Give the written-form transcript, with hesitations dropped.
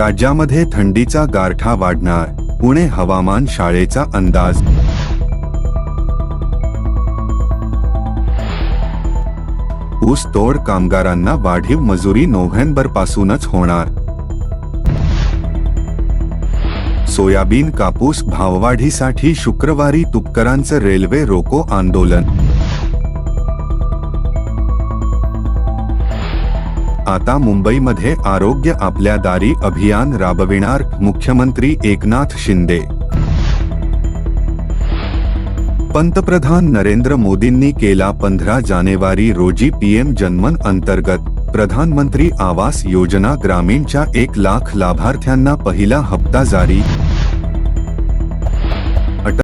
राज्यामध्ये थंडीचा गारठा वाढणार, पुणे हवामान शाळेचा अंदाज. ऊसतोड कामगारांना वाढीव मजुरी नोव्हेंबरपासूनच होणार. सोयाबीन कापूस भाववाढीसाठी शुक्रवारी तुपकरांचं रेल्वे रोको आंदोलन. आता मुंबईमध्ये आरोग्य आपल्या दारी अभियान राबविणार मुख्यमंत्री एकनाथ शिंदे. पंतप्रधान नरेंद्र मोदींनी केला 15 जानेवारी रोजी पीएम जनमन अंतर्गत प्रधानमंत्री आवास योजना ग्रामीणच्या 1 लाख लाभार्थ्यांना पहिला हप्ता जारी.